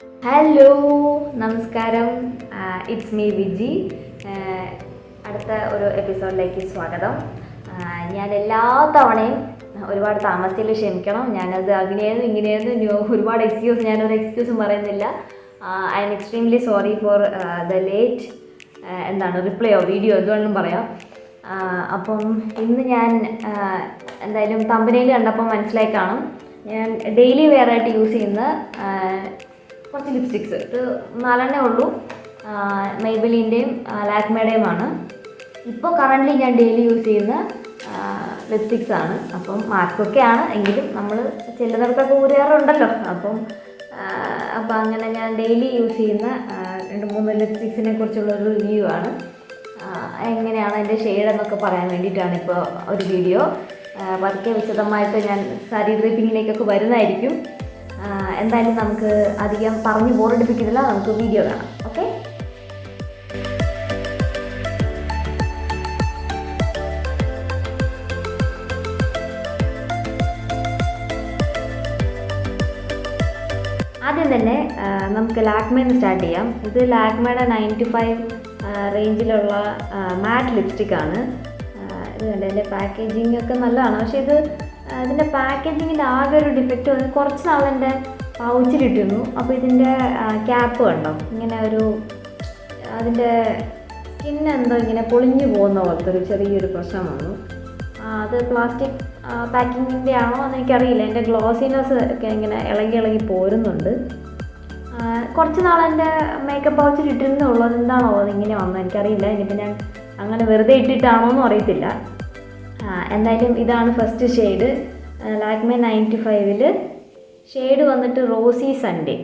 Hello, നമസ്കാരം. It's me Viji. അടുത്ത ഒരു എപ്പിസോഡിലേക്ക് സ്വാഗതം. ഞാൻ എല്ലാ തവണയും ഒരുപാട് താമസത്തിൽ ക്ഷമിക്കണം. ഞാനത് അങ്ങനെയായിരുന്നു ഇങ്ങനെയായിരുന്നു ഒരുപാട് ഞാനൊരു എക്സ്ക്യൂസും പറയുന്നില്ല. I am extremely sorry for the late റിപ്ലൈയോ വീഡിയോ എന്തുകൊണ്ടും പറയാം. അപ്പം ഇന്ന് ഞാൻ എന്തായാലും തമ്പനയിൽ കണ്ടപ്പോൾ മനസ്സിലായി കാണും, ഞാൻ ഡെയിലി വെയർ ആയിട്ട് യൂസ് ചെയ്യുന്ന കുറച്ച് ലിപ്സ്റ്റിക്സ്, ഇത് 4 ഉള്ളൂ. മെയ്ബിലിൻ്റെയും ലാക്മേയുടെയുമാണ് ഇപ്പോൾ കറൻ്റ്ലി ഞാൻ ഡെയിലി യൂസ് ചെയ്യുന്ന ലിപ്സ്റ്റിക്സ് ആണ്. അപ്പം മാസ്കൊക്കെയാണ് എങ്കിലും നമ്മൾ ചിലയിടത്തൊക്കെ ഊരാറുണ്ടല്ലോ. അപ്പം അങ്ങനെ ഞാൻ ഡെയിലി യൂസ് ചെയ്യുന്ന 2-3 ലിപ്സ്റ്റിക്സിനെ കുറിച്ചുള്ളൊരു റിവ്യൂ ആണ്. എങ്ങനെയാണ് അതിൻ്റെ ഷെയ്ഡെന്നൊക്കെ പറയാൻ വേണ്ടിയിട്ടാണ് ഇപ്പോൾ ഒരു വീഡിയോ. പതുക്കെ വിശദമായിട്ട് ഞാൻ സാരി ഡ്രിപ്പിങ്ങിലേക്കൊക്കെ വരുന്നതായിരിക്കും. എന്തായാലും നമുക്ക് അധികം പറഞ്ഞ് ബോറടിപ്പിക്കുന്നില്ല, നമുക്ക് വീഡിയോ കാണാം. ഓക്കെ, ആദ്യം തന്നെ നമുക്ക് ലാക്മേന്ന് സ്റ്റാർട്ട് ചെയ്യാം. ഇത് ലാക്മേയുടെ 95 റേഞ്ചിലുള്ള മാറ്റ് ലിപ്സ്റ്റിക്കാണ്. ഇത് കണ്ട് എൻ്റെ പാക്കേജിങ് ഒക്കെ നല്ലതാണ്. പക്ഷേ ഇതിൻ്റെ പാക്കേജിങ്ങിൻ്റെ ആകെ ഒരു ഡിഫക്റ്റ് വന്ന് കുറച്ച് നാളെൻ്റെ പൗച്ചിലിട്ടിരുന്നു. അപ്പോൾ ഇതിൻ്റെ ക്യാപ്പ് കണ്ടോ, ഇങ്ങനെ അതിൻ്റെ സ്കിന്ന് എന്തോ ഇങ്ങനെ പൊളിഞ്ഞു പോകുന്ന പോലത്തെ ഒരു ചെറിയൊരു പ്രശ്നം വന്നു. അത് പ്ലാസ്റ്റിക് പാക്കിങ്ങിൻ്റെ ആണോ എന്ന് എനിക്കറിയില്ല. എൻ്റെ ഗ്ലോസിനെസ് ഒക്കെ ഇങ്ങനെ ഇളകി പോരുന്നുണ്ട്. കുറച്ച് നാളെൻ്റെ മേക്കപ്പ് പൗച്ചിൽ ഇട്ടിരുന്നുള്ളൂ. അതെന്താണോ അതിങ്ങനെ വന്നത് എനിക്കറിയില്ല. ഇനിയിപ്പോൾ ഞാൻ അങ്ങനെ വെറുതെ ഇട്ടിട്ടാണോ എന്നും അറിയത്തില്ല. എന്തായാലും ഇതാണ് ഫസ്റ്റ് ഷെയ്ഡ്, ലാക്മേ 95-ൽ. ഷെയ്ഡ് വന്നിട്ട് റോസി സൺഡേ.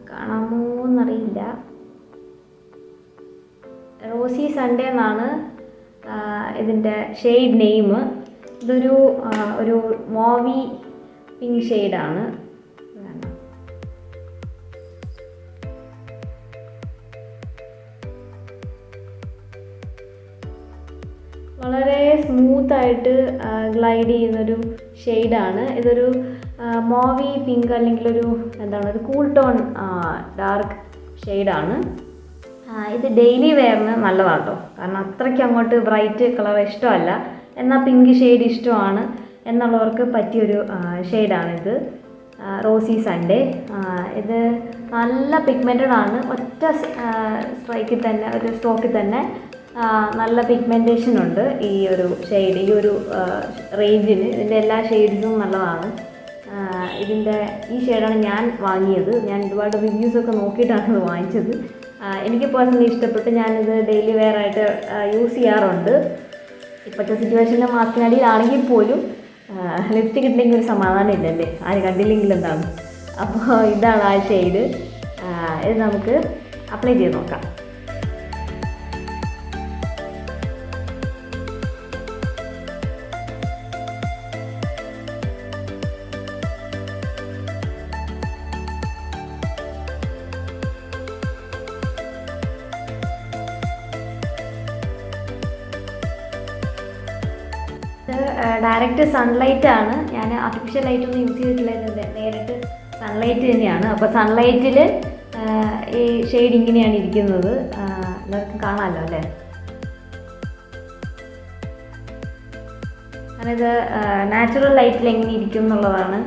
കാണാമോ എന്നറിയില്ല. റോസി സൺഡേ എന്നാണ് ഇതിൻ്റെ ഷെയ്ഡ് നെയിം. ഒരു മോവി പിങ്ക് ഷെയ്ഡാണ്. വളരെ സ്മൂത്തായിട്ട് ഗ്ലൈഡ് ചെയ്യുന്നൊരു ഷെയ്ഡാണ്. ഇതൊരു മോവി പിങ്ക് അല്ലെങ്കിൽ ഒരു കൂൾ ടോൺ ഡാർക്ക് ഷെയ്ഡാണ്. ഇത് ഡെയിലി വെയറിന് നല്ലതാണ് കേട്ടോ. കാരണം അത്രയ്ക്ക് അങ്ങോട്ട് ബ്രൈറ്റ് കളർ ഇഷ്ടമല്ല, എന്നാൽ പിങ്ക് ഷെയ്ഡ് ഇഷ്ടമാണ് എന്നുള്ളവർക്ക് പറ്റിയൊരു ഷെയ്ഡാണിത്, റോസി സൺഡേ. ഇത് നല്ല പിഗ്മെൻറ്റഡ് ആണ്. ഒറ്റ സ്ട്രോക്കിൽ തന്നെ നല്ല പിഗ്മെൻറ്റേഷൻ ഉണ്ട് ഈ ഒരു ഷെയ്ഡ്, ഈ ഒരു റേഞ്ചിന്. ഇതിൻ്റെ എല്ലാ ഷെയ്ഡ്സും നല്ലതാണ്. ഈ ഷെയ്ഡാണ് ഞാൻ വാങ്ങിയത്. ഞാൻ ഒരുപാട് റിവ്യൂസൊക്കെ നോക്കിയിട്ടാണ് ഇത് വാങ്ങിച്ചത്. എനിക്ക് പേഴ്സണലി ഇഷ്ടപ്പെട്ട് ഞാനിത് ഡെയിലി വെയർ ആയിട്ട് യൂസ് ചെയ്യാറുണ്ട്. ഇപ്പോഴത്തെ സിറ്റുവേഷനിൽ മാസ്കിനടിയിലാണെങ്കിൽ പോലും ലിപ്സ്റ്റിക് ഇട്ടില്ലെങ്കിൽ ഒരു സമാധാനം ഇല്ലല്ലേ, ആര് കണ്ടില്ലെങ്കിൽ എന്താണ്. അപ്പോൾ ഇതാണ് ആ ഷെയ്ഡ്. ഇത് നമുക്ക് അപ്ലൈ ചെയ്ത് നോക്കാം. ഡയറക്റ്റ് സൺലൈറ്റാണ്. ഞാൻ ആർട്ടിഫിഷ്യൽ ലൈറ്റൊന്നും യൂസ് ചെയ്തിട്ടില്ല, നേരിട്ട് സൺലൈറ്റ് തന്നെയാണ്. അപ്പോൾ സൺലൈറ്റിൽ ഈ ഷെയ്ഡ് ഇങ്ങനെയാണ് ഇരിക്കുന്നത്. എല്ലാവർക്കും കാണാമല്ലോ അല്ലേ. ഞാനിത് നാച്ചുറൽ ലൈറ്റിൽ എങ്ങനെ ഇരിക്കും എന്നുള്ളതാണ്.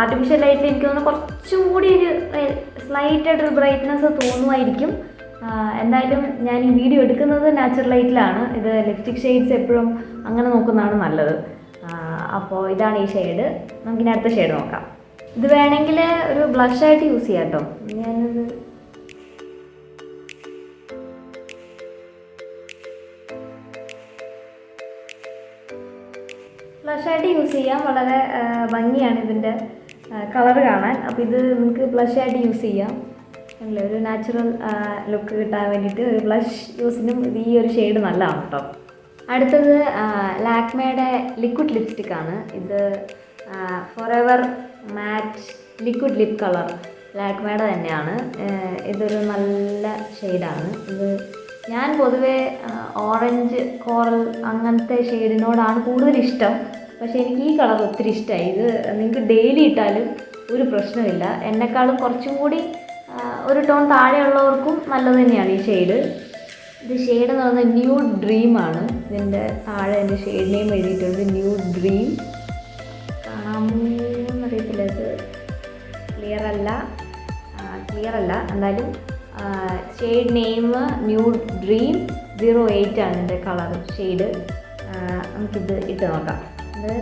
ആർട്ടിഫിഷ്യൽ ലൈറ്റിൽ എനിക്ക് തോന്നുന്നു കുറച്ചും കൂടി ഒരു സ്ലൈറ്റായിട്ടൊരു ബ്രൈറ്റ്നെസ് തോന്നുമായിരിക്കും. എന്തായാലും ഞാൻ ഈ വീഡിയോ എടുക്കുന്നത് നാച്ചുറൽ ലൈറ്റിലാണ്. ഇത് ലിപ്സ്റ്റിക് ഷെയ്ഡ്സ് എപ്പോഴും അങ്ങനെ നോക്കുന്നതാണ് നല്ലത്. അപ്പോൾ ഇതാണ് ഈ ഷെയ്ഡ്. നമുക്കിനി അടുത്ത ഷെയ്ഡ് നോക്കാം. ഇത് വേണമെങ്കിൽ ഒരു ബ്ലഷായിട്ട് യൂസ് ചെയ്യാം കേട്ടോ. ഞാനത് ബ്ലഷായിട്ട് യൂസ് ചെയ്യാം. വളരെ ഭംഗിയാണ് ഇതിൻ്റെ കളർ കാണാൻ. അപ്പോൾ ഇത് നിങ്ങൾക്ക് ബ്ലഷായിട്ട് യൂസ് ചെയ്യാം. അല്ലേ, ഒരു നാച്ചുറൽ ലുക്ക് കിട്ടാൻ വേണ്ടിയിട്ട് ഒരു ബ്ലഷ് യൂസിനും ഈ ഒരു ഷെയ്ഡ് നല്ലതാണ് കേട്ടോ. അടുത്തത് ലാക്മേയുടെ ലിക്വിഡ് ലിപ്സ്റ്റിക്കാണ്. ഇത് forever matte liquid lip colour ലാക്മേയുടെ തന്നെയാണ്. ഇതൊരു നല്ല ഷെയ്ഡാണ്. ഞാൻ പൊതുവേ ഓറഞ്ച് കോറൽ അങ്ങനത്തെ ഷെയ്ഡിനോടാണ് കൂടുതൽ ഇഷ്ടം. പക്ഷേ എനിക്ക് ഈ കളർ ഒത്തിരി ഇഷ്ടമായി. ഇത് നിങ്ങൾക്ക് ഡെയിലി ഇട്ടാലും ഒരു പ്രശ്നമില്ല. എന്നെക്കാളും കുറച്ചും കൂടി ഒരു ടോൺ താഴെയുള്ളവർക്കും നല്ലത് തന്നെയാണ് ഈ ഷെയ്ഡ്. ഇത് ഷെയ്ഡ് എന്ന് പറയുന്നത് ന്യൂഡ് ഡ്രീമാണ്. ഇതിൻ്റെ താഴെ എൻ്റെ ഷെയ്ഡ് നെയിം എഴുതിയിട്ടുണ്ട്, ന്യൂഡ് ഡ്രീം. കാണാമോന്നറിയത്തില്ല, ഇത് ക്ലിയർ അല്ല. എന്തായാലും ഷെയ്ഡ് നെയിം ന്യൂഡ് ഡ്രീം 08 ആണ് ഇതിൻ്റെ കളർ ഷെയ്ഡ്. നമുക്കിത് ഇട്ട് നോക്കാം. ഇത്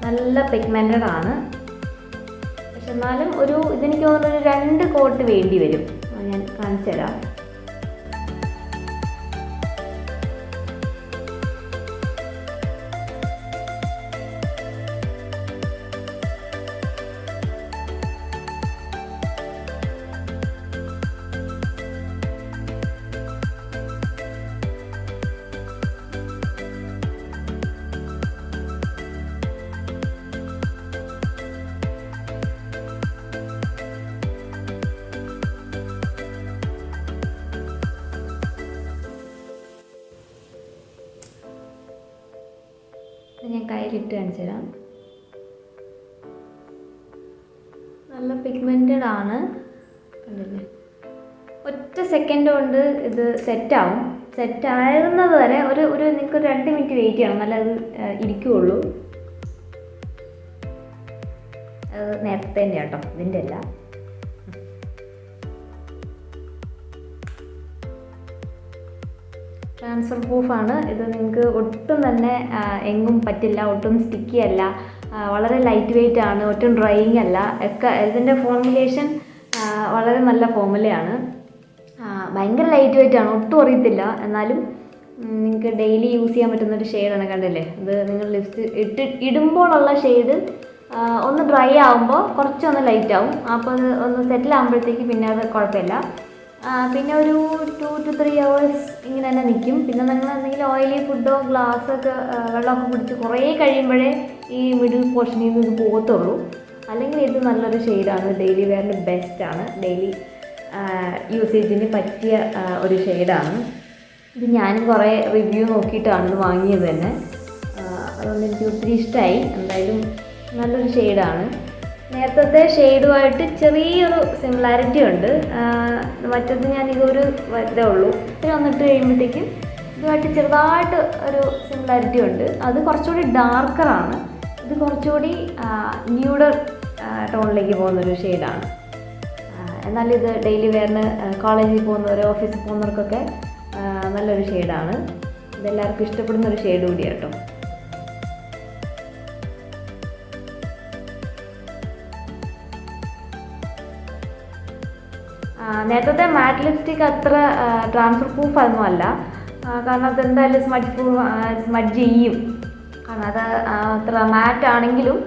നല്ല പിഗ്മെൻറ്റഡ് ആണ്, പക്ഷെ എന്നാലും ഇതെനിക്ക് തോന്നുന്നു ഒരു 2 കോട്ട് വേണ്ടി വരും. ഞാൻ കാണിച്ചു തരാം. ഞാൻ കയ്യിലിട്ട് കാണിച്ചു തരാം. നല്ല പിഗ്മെൻറ്റഡ് ആണ്, കണ്ടില്ലേ? ഒറ്റ സെക്കൻഡ് കൊണ്ട് ഇത് സെറ്റാവും. സെറ്റാകുന്നത് വരെ നിങ്ങൾക്ക് 2 മിനിറ്റ് വെയിറ്റ് ചെയ്യണം, നല്ല അത് ഇരിക്കുകയുള്ളൂ. അത് നേരത്തെ തന്നെ കേട്ടോ, ഇതിൻ്റെ അല്ല. ട്രാൻസ്ഫർ പ്രൂഫാണ് ഇത്. നിങ്ങൾക്ക് ഒട്ടും തന്നെ എങ്ങും പറ്റില്ല, ഒട്ടും സ്റ്റിക്കി അല്ല, വളരെ ലൈറ്റ് വെയ്റ്റ് ആണ്, ഒട്ടും ഡ്രൈയിങ് അല്ല. ഇതിൻ്റെ ഫോർമുലേഷൻ വളരെ നല്ല ഫോർമുലയാണ്. ഭയങ്കര ലൈറ്റ് വെയ്റ്റ് ആണ്, ഒട്ടും അറിയത്തില്ല. എന്നാലും നിങ്ങൾക്ക് ഡെയിലി യൂസ് ചെയ്യാൻ പറ്റുന്നൊരു ഷെയ്ഡാണ്. കണ്ടില്ലേ? ഇത് നിങ്ങൾ ഇടുമ്പോഴുള്ള ഷെയ്ഡ് ഒന്ന് ഡ്രൈ ആകുമ്പോൾ കുറച്ചൊന്ന് ലൈറ്റ് ആവും. അപ്പോൾ അത് ഒന്ന് സെറ്റിൽ ആകുമ്പോഴത്തേക്ക് പിന്നെ അത് കുഴപ്പമില്ല. പിന്നെ ഒരു 2 to 3 hours ഇങ്ങനെ തന്നെ നിൽക്കും. പിന്നെ നിങ്ങൾ എന്തെങ്കിലും ഓയിലി ഫുഡോ ഗ്ലാസ്സൊക്കെ വെള്ളമൊക്കെ കുടിച്ച് കുറേ കഴിയുമ്പോഴേ ഈ മിഡിൽ പോർഷനിൽ നിന്ന് ഇത് പോകത്തുള്ളൂ. അല്ലെങ്കിൽ ഇത് നല്ലൊരു ഷെയ്ഡാണ്, ഡെയിലി വെയറിന് ബെസ്റ്റാണ്, ഡെയിലി യൂസേജിന് പറ്റിയ ഒരു ഷെയ്ഡാണ്. ഇത് ഞാനും കുറേ റിവ്യൂ നോക്കിയിട്ടാണ് ഇത് വാങ്ങിയത് തന്നെ. അതുകൊണ്ട് എനിക്ക് ഒത്തിരി ഇഷ്ടമായി. എന്തായാലും നല്ലൊരു ഷെയ്ഡാണ്. നേരത്തെ ഷെയ്ഡുമായിട്ട് ചെറിയൊരു സിമിലാരിറ്റി ഉണ്ട്. മറ്റത് ഞാൻ ഇതൊരു ഇതേ ഉള്ളൂ. ഇത്തിരി വന്നിട്ട് കഴിയുമ്പോഴത്തേക്കും ഇതുമായിട്ട് ചെറുതായിട്ട് ഒരു സിമിലാരിറ്റി ഉണ്ട്. അത് കുറച്ചുകൂടി ഡാർക്കറാണ്, ഇത് കുറച്ചുകൂടി ന്യൂഡർ ടോണിലേക്ക് പോകുന്നൊരു ഷെയ്ഡാണ്. എന്നാലും ഇത് ഡെയിലി വെയറിന് കോളേജിൽ പോകുന്നവർ, ഓഫീസിൽ പോകുന്നവർക്കൊക്കെ നല്ലൊരു ഷെയ്ഡാണ്. ഇതെല്ലാവർക്കും ഇഷ്ടപ്പെടുന്നൊരു ഷെയ്ഡ് കൂടിയാണ് കേട്ടോ. നേരത്തെ മാറ്റ് ലിപ്സ്റ്റിക് അത്ര ട്രാൻസ്ഫർ പ്രൂഫ് ഒന്നും അല്ല. കാരണം അതെന്തായാലും സ്മഡ്ജ് ചെയ്യും. കാരണം അത് അത്ര മാറ്റ് ആണെങ്കിലും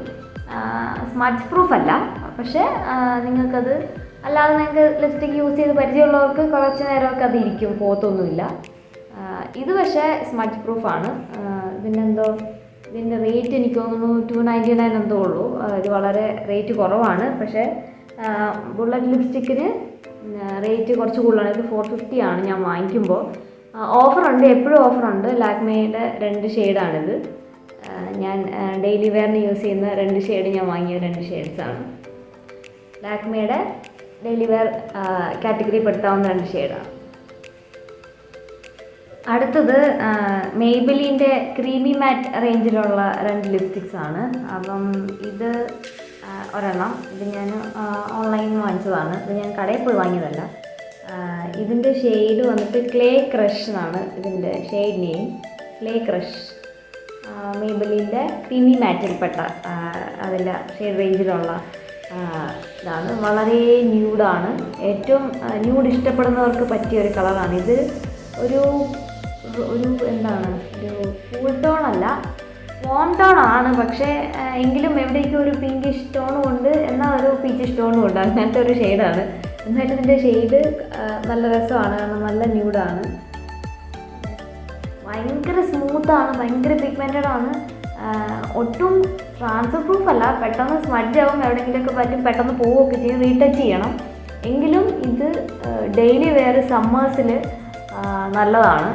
സ്മഡ്ജ് പ്രൂഫ് അല്ല. പക്ഷേ നിങ്ങൾക്കത് അല്ലാതെ നിങ്ങൾക്ക് ലിപ്സ്റ്റിക് യൂസ് ചെയ്ത് പരിചയമുള്ളവർക്ക് കുറച്ച് നേരമൊക്കെ അത് ഇരിക്കും, പോകത്തൊന്നുമില്ല. ഇത് പക്ഷേ സ്മഡ്ജ് പ്രൂഫാണ്. പിന്നെന്തോ ഇതിൻ്റെ റേറ്റ് എനിക്ക് തോന്നുന്നു 299 എന്തോ ഉള്ളൂ. ഇത് വളരെ റേറ്റ് കുറവാണ്. പക്ഷേ ബുള്ളറ്റ് ലിപ്സ്റ്റിക്കിന് റേറ്റ് കുറച്ച് കൂടുതലാണ്. ഇത് 450 ആണ് ഞാൻ വാങ്ങിക്കുമ്പോൾ. ഓഫറുണ്ട്, എപ്പോഴും ഓഫറുണ്ട്. ലാക്മേയുടെ 2 ഷെയ്ഡാണിത്. ഞാൻ ഡെയിലി വെയറിന് യൂസ് ചെയ്യുന്ന 2 ഷെയ്ഡ് ഞാൻ വാങ്ങിയ 2 ഷെയ്ഡ്സാണ്. ലാക്മേയുടെ ഡെയിലി വെയർ കാറ്റഗറി പെടുത്താവുന്ന 2 ഷെയ്ഡാണ്. അടുത്തത് മെയ്ബിലിൻ്റെ ക്രീമി മാറ്റ് റേഞ്ചിലുള്ള 2 ലിപ്സ്റ്റിക്സ് ആണ്. അപ്പം ഇത് ഒരെണ്ണം, ഇത് ഞാൻ ഓൺലൈനിൽ വാങ്ങിച്ചതാണ്. ഇത് ഞാൻ കടയിൽ പോയി വാങ്ങിയതല്ല. ഇതിൻ്റെ ഷെയ്ഡ് വന്നിട്ട് ക്ലേ ക്രഷ് എന്നാണ് ഇതിൻ്റെ ഷെയ്ഡ് നെയിം, ക്ലേ ക്രഷ്. മെയ്ബിലിൻ്റെ ക്രീമി മാറ്റിൽപ്പെട്ട അതിൻ്റെ ഷെയ്ഡ് റേഞ്ചിലുള്ള ഇതാണ്. വളരെ ന്യൂഡാണ്, ഏറ്റവും ന്യൂഡ് ഇഷ്ടപ്പെടുന്നവർക്ക് പറ്റിയ ഒരു കളറാണ് ഇത്. ഒരു എന്താണ്, ഒരു കൂൾ ടോൺ അല്ല, വാം ടോൺ ആണ്. പക്ഷേ എങ്കിലും എവിടേക്കും ഒരു പിങ്കിഷ് ടോണും ഉണ്ട്, എന്നാൽ ഒരു പീച്ചിഷ് ടോണും ഉണ്ട്. അങ്ങനത്തെ ഒരു ഷെയ്ഡാണ്. എന്നാലും ഇതിൻ്റെ ഷെയ്ഡ് നല്ല രസമാണ്, കാരണം നല്ല ന്യൂഡാണ്. ഭയങ്കര സ്മൂത്താണ്, ഭയങ്കര പിഗ്മെൻറ്റഡ് ആണ്. ഒട്ടും ട്രാൻസ്ഫർ പ്രൂഫ് അല്ല, പെട്ടെന്ന് സ്മഡ്ജ് ആവും, എവിടെയെങ്കിലുമൊക്കെ പറ്റും, പെട്ടെന്ന് പോവുകയൊക്കെ ചെയ്യും, റീടച്ച് ചെയ്യണം. എങ്കിലും ഇത് ഡെയിലി വെയർ സമ്മേഴ്സിൽ നല്ലതാണ്.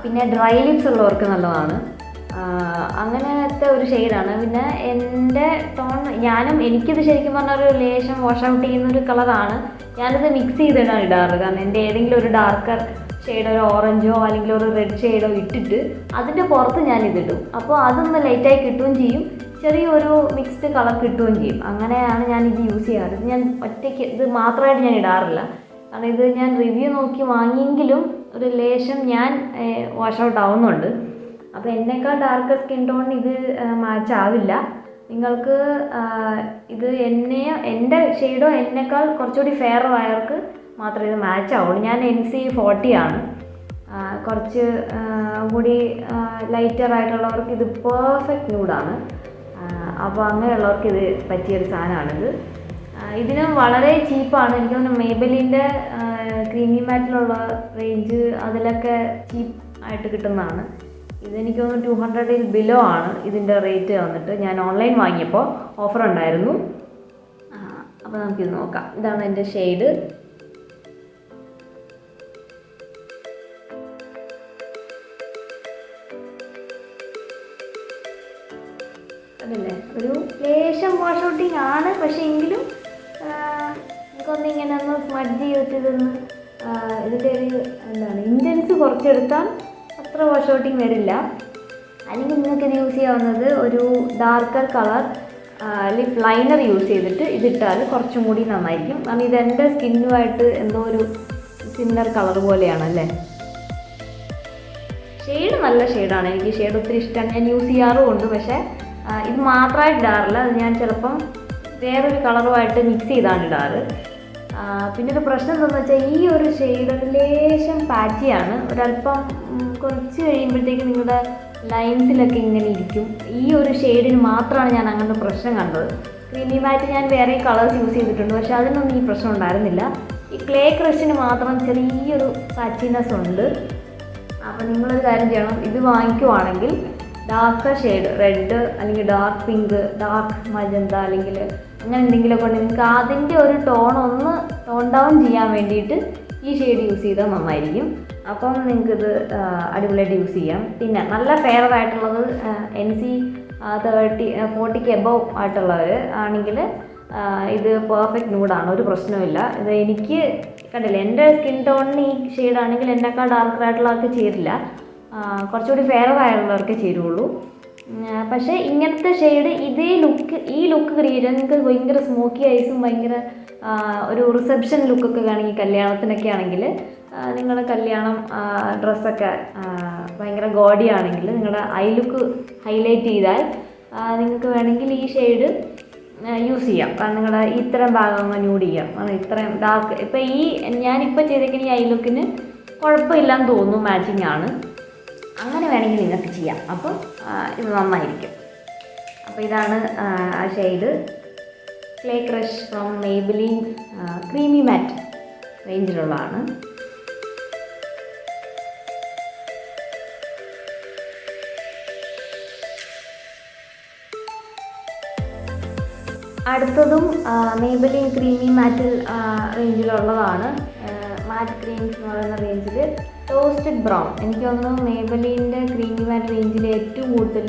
പിന്നെ ഡ്രൈ ലിപ്സ് ഉള്ളവർക്ക് നല്ലതാണ്. അങ്ങനത്തെ ഒരു ഷെയ്ഡാണ്. പിന്നെ എൻ്റെ ടോൺ എനിക്കിത് ശരിക്കും പറഞ്ഞാൽ ഒരു ലേശം വാഷ് ഔട്ട് ചെയ്യുന്നൊരു കളറാണ്. ഞാനിത് മിക്സ് ചെയ്തിട്ടാണ് ഇടാറ്. കാരണം എൻ്റെ ഏതെങ്കിലും ഒരു ഡാർക്കർ ഷെയ്ഡ്, ഒരു ഓറഞ്ചോ അല്ലെങ്കിൽ ഒരു റെഡ് ഷെയ്ഡോ ഇട്ടിട്ട് അതിൻ്റെ പുറത്ത് ഞാനിതിടും. അപ്പോൾ അതൊന്ന് ലൈറ്റായി കിട്ടുകയും ചെയ്യും, ചെറിയൊരു മിക്സ്ഡ് കളർ കിട്ടുകയും ചെയ്യും. അങ്ങനെയാണ് ഞാനിത് യൂസ് ചെയ്യാറ്. ഇത് ഞാൻ ഒറ്റയ്ക്ക് ഇത് മാത്രമായിട്ട് ഞാൻ ഇടാറില്ല. കാരണം ഇത് ഞാൻ റിവ്യൂ നോക്കി വാങ്ങിയെങ്കിലും ഒരു ലേശം ഞാൻ വാഷ് ഔട്ട് ആവുന്നുണ്ട്. അപ്പോൾ എന്നേക്കാൾ ഡാർക്ക് സ്കിൻ ടോണിന് ഇത് മാച്ച് ആവില്ല. നിങ്ങൾക്ക് ഇത് എൻ്റെ ഷെയ്ഡോ എന്നേക്കാൾ കുറച്ചുകൂടി ഫെയർ ആയവർക്ക് മാത്രമേ ഇത് മാച്ച് ആവുള്ളൂ. ഞാൻ NC40 ആണ്. കുറച്ച് കൂടി ലൈറ്റർ ആയിട്ടുള്ളവർക്ക് ഇത് പെർഫെക്റ്റ് ന്യൂഡാണ്. അപ്പോൾ അങ്ങനെയുള്ളവർക്ക് ഇത് പറ്റിയൊരു സാധനമാണിത്. ഇതിനും വളരെ ചീപ്പാണ്. എനിക്ക് തോന്നുന്നു മേബലിൻ്റെ ക്രീമി മാറ്റിലുള്ള റേഞ്ച് അതിലൊക്കെ ചീപ്പ് ആയിട്ട് കിട്ടുന്നതാണ്. ഇതെനിക്ക് തോന്നുന്നു 200 ബിലോ ആണ് ഇതിൻ്റെ റേറ്റ് വന്നിട്ട്. ഞാൻ ഓൺലൈൻ വാങ്ങിയപ്പോൾ ഓഫർ ഉണ്ടായിരുന്നു. അപ്പോൾ നമുക്കിത് നോക്കാം. ഇതാണ് എൻ്റെ ഷെയ്ഡ്. അതല്ലേ, ഒരു ലേശം വാഷ് ഔട്ടിങ് ആണ്. പക്ഷേ എങ്കിലും എനിക്കൊന്നിങ്ങനെ ഒന്ന് സ്മഡ്ജ് ചെയ്തിട്ട് ഇതിൻ്റെ ഒരു ഇൻറ്റൻസ് കുറച്ചെടുത്താൽ അത്ര വാഷ് ഔട്ടിങ് വരില്ല. അല്ലെങ്കിൽ നിങ്ങൾക്കിത് യൂസ് ചെയ്യാവുന്നത് ഒരു darker colour lip liner use ചെയ്തിട്ട് ഇതിട്ടാൽ കുറച്ചും കൂടി നന്നായിരിക്കും. കാരണം ഇതെൻ്റെ സ്കിന്നുമായിട്ട് എന്തോ ഒരു സിമിലർ കളർ പോലെയാണല്ലേ. ഷെയ്ഡ് നല്ല ഷെയ്ഡാണ്. എനിക്ക് ഷെയ്ഡ് ഒത്തിരി ഇഷ്ടമാണ്. ഞാൻ യൂസ് ചെയ്യാറുമുണ്ട്. പക്ഷേ ഇത് മാത്രമായിട്ട് ഇടാറില്ല. അത് ഞാൻ ചിലപ്പം വേറൊരു കളറുമായിട്ട് മിക്സ് ചെയ്താണ് ഇടാറ്. പിന്നെ ഒരു പ്രശ്നം എന്താണെന്ന് വെച്ചാൽ ഈ ഒരു ഷെയ്ഡ് ഒരു ലേശം പാച്ചിയാണ്. ഒരല്പം കുറച്ച് കഴിയുമ്പോഴത്തേക്ക് നിങ്ങളുടെ ലൈൻസിലൊക്കെ ഇങ്ങനെ ഇരിക്കും. ഈ ഒരു ഷെയ്ഡിന് മാത്രമാണ് ഞാൻ അങ്ങനത്തെ പ്രശ്നം കണ്ടത്. ക്രീമി മാറ്റ് ഞാൻ വേറെ കളേഴ്സ് യൂസ് ചെയ്തിട്ടുണ്ട്, പക്ഷേ അതിനൊന്നും ഈ പ്രശ്നം ഉണ്ടായിരുന്നില്ല. ഈ ക്ലേ ക്രഷിന് മാത്രം ചെറിയൊരു പാച്ചിനെസ് ഉണ്ട്. അപ്പോൾ നിങ്ങളൊരു കാര്യം ചെയ്യണം, ഇത് വാങ്ങിക്കുവാണെങ്കിൽ ഡാർക്ക് ഷെയ്ഡ് റെഡ് അല്ലെങ്കിൽ ഡാർക്ക് പിങ്ക്, ഡാർക്ക് മജന്ത അല്ലെങ്കിൽ അങ്ങനെ എന്തെങ്കിലുമൊക്കെ ഉണ്ടെങ്കിൽ നിങ്ങൾക്ക് അതിൻ്റെ ഒരു ടോൺ ഡൗൺ ചെയ്യാൻ വേണ്ടിയിട്ട് ഈ ഷെയ്ഡ് യൂസ് ചെയ്താൽ നന്നായിരിക്കും. അപ്പം നിങ്ങൾക്കിത് അടിപൊളിയായിട്ട് യൂസ് ചെയ്യാം. പിന്നെ നല്ല ഫെയർ ആയിട്ടുള്ളത് NC40 എബവ് ആയിട്ടുള്ളവർ ആണെങ്കിൽ ഇത് പെർഫെക്റ്റ് ന്യൂഡാണ്, ഒരു പ്രശ്നവുമില്ല. ഇത് എനിക്ക് കണ്ടില്ല, എൻ്റെ സ്കിൻ ടോണിന് ഈ ഷെയ്ഡാണെങ്കിൽ എന്നെക്കാൾ ഡാർക്ക് ആയിട്ടുള്ളവർക്ക് ചേരില്ല. കുറച്ചുകൂടി ഫെയർ ആയിട്ടുള്ളവർക്ക് ചേരുള്ളൂ. പക്ഷേ ഇങ്ങനത്തെ ഷെയ്ഡ് ഈ ലുക്ക് ക്രിയേറ്റ് ചെയ്യാൻ നിങ്ങൾക്ക് ഭയങ്കര സ്മോക്കി ഐസും ഭയങ്കര ഒരു റിസപ്ഷൻ ലുക്കൊക്കെ ആണെങ്കിൽ, കല്യാണത്തിനൊക്കെ ആണെങ്കിൽ, നിങ്ങളുടെ കല്യാണം ഡ്രസ്സൊക്കെ ഭയങ്കര ഗോഡി ആണെങ്കിൽ നിങ്ങളുടെ ഐ ലുക്ക് ഹൈലൈറ്റ് ചെയ്താൽ നിങ്ങൾക്ക് വേണമെങ്കിൽ ഈ ഷെയ്ഡ് യൂസ് ചെയ്യാം. കാരണം നിങ്ങളുടെ ഇത്തരം ഭാഗങ്ങൾ ന്യൂഡ് ചെയ്യാം. ഇത്രയും ഡാർക്ക് ഇപ്പോൾ ഞാനിപ്പോൾ ചെയ്തേക്കുന്ന ഈ ഐ ലുക്കിന് കുഴപ്പമില്ലാന്ന് തോന്നുന്നു, മാച്ചിങ് ആണ്. അങ്ങനെ വേണമെങ്കിൽ നിങ്ങൾക്ക് ചെയ്യാം. അപ്പോൾ ഇത് നന്നായിരിക്കും. അപ്പോൾ ഇതാണ് ആ shade, clay crush from Maybelline creamy matte റേഞ്ചിലുള്ളതാണ്. അടുത്തതും മേബിലിൻ ക്രീമി മാറ്റിൽ റേഞ്ചിലുള്ളതാണ്. മാറ്റ് ക്രീംസ് എന്ന് പറയുന്ന റേഞ്ചിൽ ടോസ്റ്റഡ് ബ്രൗൺ. എനിക്ക് തോന്നുന്നു മേബലിൻ്റെ ക്രീമി മാറ്റ് റേഞ്ചിൽ ഏറ്റവും കൂടുതൽ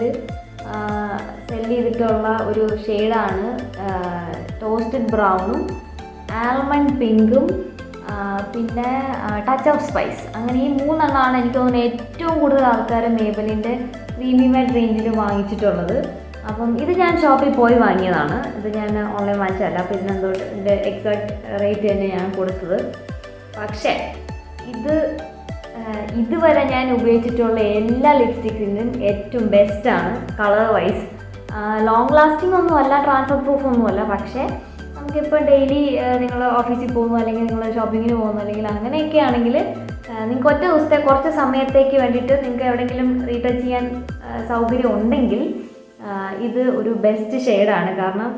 സെല് ചെയ്തിട്ടുള്ള ഒരു ഷെയ്ഡാണ് ടോസ്റ്റഡ് ബ്രൗണും ആൽമണ്ട് പിങ്കും പിന്നെ ടച്ച് ഓഫ് സ്പൈസ്. അങ്ങനെ ഈ മൂന്നെണ്ണമാണ് എനിക്ക് തോന്നുന്നത് ഏറ്റവും കൂടുതൽ ആൾക്കാർ മേബലിൻ്റെ ക്രീമി മാറ്റ് റേഞ്ചിൽ വാങ്ങിച്ചിട്ടുള്ളത്. അപ്പം ഇത് ഞാൻ ഷോപ്പിൽ പോയി വാങ്ങിയതാണ്. ഇത് ഞാൻ ഓൺലൈൻ വാങ്ങിച്ചതല്ല. അപ്പോൾ ഇതിൻ്റെ എക്സാക്ട് റേറ്റ് തന്നെ ഞാൻ കൊടുത്തത്. പക്ഷേ ഇതുവരെ ഞാൻ ഉപയോഗിച്ചിട്ടുള്ള എല്ലാ ലിപ്സ്റ്റിക്കിനും ഏറ്റവും ബെസ്റ്റാണ് കളർ വൈസ്. ലോങ് ലാസ്റ്റിംഗ് ഒന്നുമല്ല, ട്രാൻസ്ഫർ പ്രൂഫ് ഒന്നുമല്ല. പക്ഷേ നമുക്കിപ്പോൾ ഡെയിലി നിങ്ങൾ ഓഫീസിൽ പോകുന്നു, അല്ലെങ്കിൽ നിങ്ങൾ ഷോപ്പിങ്ങിന് പോകുന്നു, അല്ലെങ്കിൽ അങ്ങനെയൊക്കെ ആണെങ്കിൽ നിങ്ങൾക്ക് ഒറ്റ ദിവസത്തെ കുറച്ച് സമയത്തേക്ക് വേണ്ടിയിട്ട് നിങ്ങൾക്ക് എവിടെയെങ്കിലും റീടച്ച് ചെയ്യാൻ സൗകര്യം ഉണ്ടെങ്കിൽ ഇത് ഒരു ബെസ്റ്റ് ഷെയ്ഡാണ്. കാരണം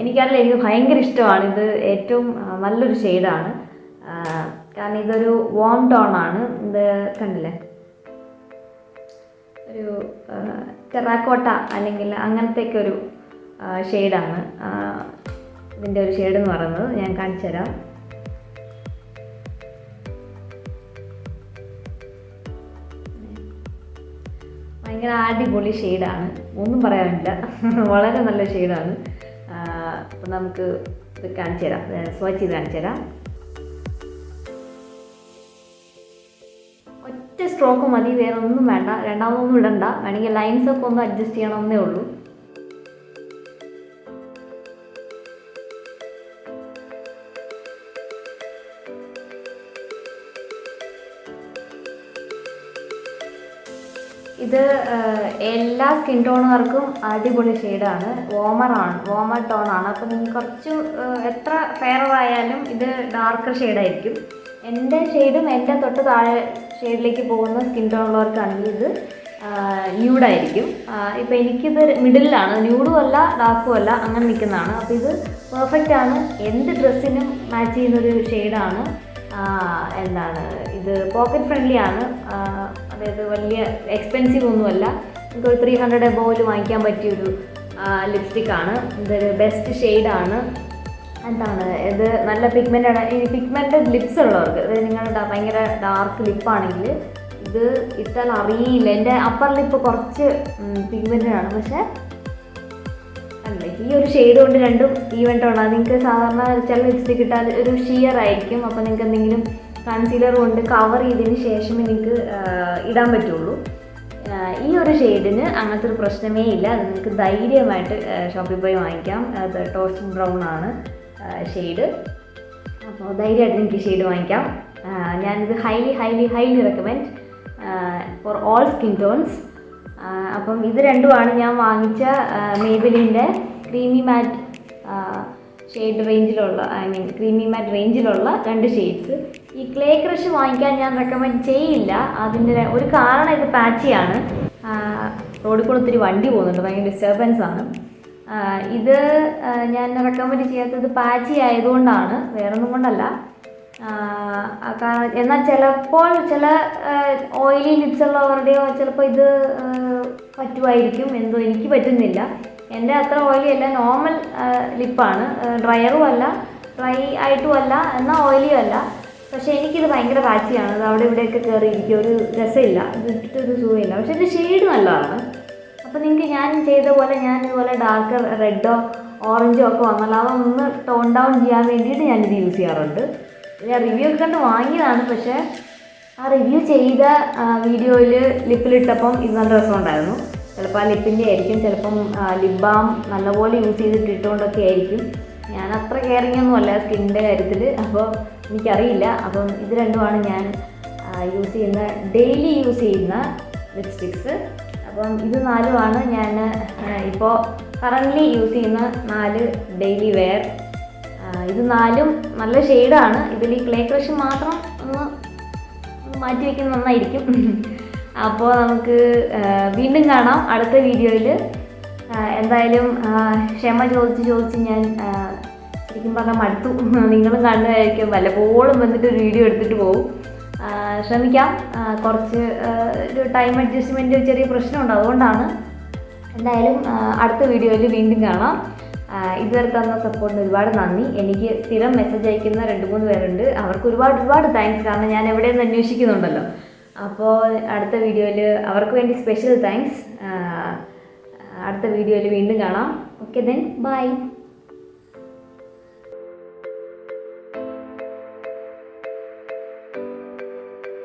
എനിക്കറിയില്ല, എനിക്ക് ഭയങ്കര ഇഷ്ടമാണ്. ഇത് ഏറ്റവും നല്ലൊരു ഷെയ്ഡാണ്. കാരണം ഇതൊരു വാം ടോണാണ്. ഇത് കണ്ടില്ലേ, ഒരു ടെറാക്കോട്ട അല്ലെങ്കിൽ അങ്ങനത്തെയൊക്കെ ഒരു ഷെയ്ഡാണ് ഇതിൻ്റെ ഒരു ഷെയ്ഡ് എന്ന് പറയുന്നത്. ഞാൻ കാണിച്ചു തരാം. ഭയങ്കര അടിപൊളി ഷെയ്ഡാണ്, ഒന്നും പറയാനില്ല. വളരെ നല്ല ഷെയ്ഡാണ്. അപ്പം നമുക്ക് ഇത് കാണിച്ചു തരാം, സ്വാച്ച് ചെയ്ത് കാണിച്ചു തരാം. ഒറ്റ സ്ട്രോക്ക് മതി, വേറെ ഒന്നും വേണ്ട, രണ്ടാമതൊന്നും ഇടണ്ട. വേണമെങ്കിൽ ലൈൻസൊക്കെ ഒന്ന് അഡ്ജസ്റ്റ് ചെയ്യണമെന്നേ ഉള്ളൂ. ഇത് എല്ലാ സ്കിൻ ടോണുകാർക്കും അടിപൊളി ഷെയ്ഡാണ്. വാമർ ടോണാണ്. അപ്പോൾ നിങ്ങൾ കുറച്ച് എത്ര ഫെയർ ആയാലും ഇത് ഡാർക്കർ ഷെയ്ഡായിരിക്കും. എൻ്റെ ഷെയ്ഡും എൻ്റെ തൊട്ട് താഴെ ഷെയ്ഡിലേക്ക് പോകുന്ന സ്കിൻ ടോണുള്ളവർക്കാണെങ്കിൽ ഇത് ന്യൂഡായിരിക്കും. ഇപ്പോൾ എനിക്കിത് മിഡിലാണ്, ന്യൂഡും അല്ല ഡാർക്കും അല്ല, അങ്ങനെ നിൽക്കുന്നതാണ്. അപ്പോൾ ഇത് പെർഫെക്റ്റാണ്, എന്ത് ഡ്രസ്സിനും മാച്ച് ചെയ്യുന്നൊരു ഷെയ്ഡാണ്. എന്താണ് ഇത് പോക്കറ്റ് ഫ്രണ്ട്ലി ആണ്, അതായത് വലിയ എക്സ്പെൻസീവ് ഒന്നുമല്ല. നമുക്കൊരു 300 എബോവിൽ വാങ്ങിക്കാൻ പറ്റിയൊരു ലിപ്സ്റ്റിക്കാണ്. ഇതൊരു ബെസ്റ്റ് ഷെയ്ഡാണ്. എന്താണ് ഇത് നല്ല പിഗ്മെൻ്റാണ്. ഈ പിഗ്മെൻറ്റഡ് ലിപ്സ് ഉള്ളവർക്ക്, അതായത് നിങ്ങളുടെ ഭയങ്കര ഡാർക്ക് ലിപ്പാണെങ്കിൽ ഇത് ഇട്ടാൽ അറിയില്ല. എൻ്റെ അപ്പർ ലിപ്പ് കുറച്ച് പിഗ്മെൻറ്റഡ് ആണ്, പക്ഷേ അല്ല ഈ ഒരു ഷെയ്ഡ് കൊണ്ട് രണ്ടും ഈവൻ ടോണാണ്. നിങ്ങൾക്ക് സാധാരണ ചില ലിപ്സ്റ്റിക് ഇട്ടാൽ ഒരു ഷിയർ ആയിരിക്കും. അപ്പോൾ നിങ്ങൾക്ക് എന്തെങ്കിലും കൺസീലർ കൊണ്ട് കവർ ചെയ്തതിന് ശേഷമേ നിങ്ങൾക്ക് ഇടാൻ പറ്റുള്ളൂ. ഈ ഒരു ഷെയ്ഡിന് അങ്ങനത്തെ ഒരു പ്രശ്നമേ ഇല്ല. അത് നിങ്ങൾക്ക് ധൈര്യമായിട്ട് ഷോപ്പിൽ പോയി വാങ്ങിക്കാം. അത് ടോസ്റ്റ് ബ്രൗൺ ആണ് ഷെയ്ഡ്. അപ്പോൾ ധൈര്യമായിട്ട് നിങ്ങൾക്ക് ഷെയ്ഡ് വാങ്ങിക്കാം. ഞാനിത് highly recommend for all skin tones. അപ്പം ഇത് രണ്ടുമാണ് ഞാൻ വാങ്ങിച്ച മേബിലിൻ്റെ ക്രീമി മാറ്റ് ഷെയ്ഡ് റേഞ്ചിലുള്ള, ക്രീമി മാറ്റ് റേഞ്ചിലുള്ള 2 ഷെയ്ഡ്സ്. ഈ ക്ലേ ക്രഷ് വാങ്ങിക്കാൻ ഞാൻ റെക്കമെൻഡ് ചെയ്യില്ല. അതിൻ്റെ ഒരു കാരണം ഇത് പാച്ചിയാണ്. റോഡിൽ കൂടെ ഒത്തിരി വണ്ടി പോകുന്നുണ്ട്, ഭയങ്കര ഡിസ്റ്റർബൻസ് ആണ്. ഇത് ഞാൻ റെക്കമെൻഡ് ചെയ്യാത്തത് പാച്ചി ആയതുകൊണ്ടാണ്, വേറൊന്നും കൊണ്ടല്ല. എന്നാൽ ചിലപ്പോൾ ചില ഓയിലി ലിപ്സ് ഉള്ളവരുടെയോ ചിലപ്പോൾ ഇത് പറ്റുമായിരിക്കും, എന്തോ എനിക്ക് പറ്റുന്നില്ല. എൻ്റെ അത്ര ഓയിലി അല്ല, നോർമൽ ലിപ്പാണ്, ഡ്രയറും അല്ല, ഡ്രൈ ആയിട്ടും അല്ല, എന്നാൽ ഓയിലിയും അല്ല. പക്ഷേ എനിക്കിത് ഭയങ്കര പാച്ചിയാണ്. അത് അവിടെ ഇവിടെയൊക്കെ കയറിയിരിക്കും, ഒരു രസമില്ല, ഇത് ഇട്ടിട്ടൊരു സുഖമില്ല. പക്ഷേ ഇത് ഷെയ്ഡ് നല്ലതാണ്. അപ്പോൾ നിങ്ങൾക്ക് ഞാൻ ചെയ്ത പോലെ, ഞാനിതുപോലെ ഡാർക്ക് റെഡോ ഓറഞ്ചോ ഒക്കെ വന്നാൽ അതൊന്ന് ടോൺ ഡൗൺ ചെയ്യാൻ വേണ്ടിയിട്ട് ഞാനിത് യൂസ് ചെയ്യാറുണ്ട്. ഞാൻ റിവ്യൂ ഒക്കെ കണ്ട് വാങ്ങിയതാണ്, പക്ഷേ ആ റിവ്യൂ ചെയ്ത വീഡിയോയിൽ ലിപ്പിലിട്ടപ്പം ഇത് നല്ല രസമുണ്ടായിരുന്നു. ചിലപ്പോൾ ആ ലിപ്പിൻ്റെ ആയിരിക്കും, ചിലപ്പം ലിപ് ബാം നല്ലപോലെ യൂസ് ചെയ്തിട്ട് ഇട്ടുകൊണ്ടൊക്കെ ആയിരിക്കും. ഞാൻ അത്ര കെയറിങ് ഒന്നും അല്ല സ്കിന്നിൻ്റെ കാര്യത്തിൽ, അപ്പോൾ എനിക്കറിയില്ല. അപ്പം ഇത് രണ്ടുമാണ് ഞാൻ യൂസ് ചെയ്യുന്ന, ഡെയിലി യൂസ് ചെയ്യുന്ന ലിപ്സ്റ്റിക്സ്. അപ്പം ഇത് 4 ഞാൻ ഇപ്പോൾ കറൻ്റ്ലി യൂസ് ചെയ്യുന്ന 4 ഡെയിലി വെയർ. ഇത് 4 നല്ല ഷെയ്ഡാണ്. ഇതിൽ ഈ ക്ലേ ക്രഷ് മാത്രം ഒന്ന് മാറ്റി വയ്ക്കുന്നത് നന്നായിരിക്കും. അപ്പോൾ നമുക്ക് വീണ്ടും കാണാം അടുത്ത വീഡിയോയിൽ. എന്തായാലും ക്ഷമ ചോദിച്ച് ഞാൻ ശരിക്കും പറഞ്ഞാൽ മടുത്തു. നിങ്ങളും കണ്ടതായിരിക്കും, വല്ലപ്പോഴും വന്നിട്ട് ഒരു വീഡിയോ എടുത്തിട്ട് പോകും. ശ്രമിക്കാം. കുറച്ച് ഒരു ടൈം അഡ്ജസ്റ്റ്മെൻറ്റ് ചെറിയ പ്രശ്നമുണ്ട്, അതുകൊണ്ടാണ്. എന്തായാലും അടുത്ത വീഡിയോയിൽ വീണ്ടും കാണാം. ഇതുവരെ തന്ന സപ്പോർട്ടിന് ഒരുപാട് നന്ദി. എനിക്ക് സ്ഥിരം മെസ്സേജ് അയക്കുന്ന 2-3 പേരുണ്ട്, അവർക്ക് ഒരുപാട് താങ്ക്സ്. കാരണം ഞാൻ എവിടെയെന്ന് അന്വേഷിക്കുന്നുണ്ടല്ലോ. അപ്പോൾ അടുത്ത വീഡിയോയിൽ അവർക്ക് വേണ്ടി സ്പെഷ്യൽ താങ്ക്സ്. അടുത്ത വീഡിയോയിൽ വീണ്ടും കാണാം. Okay then bye.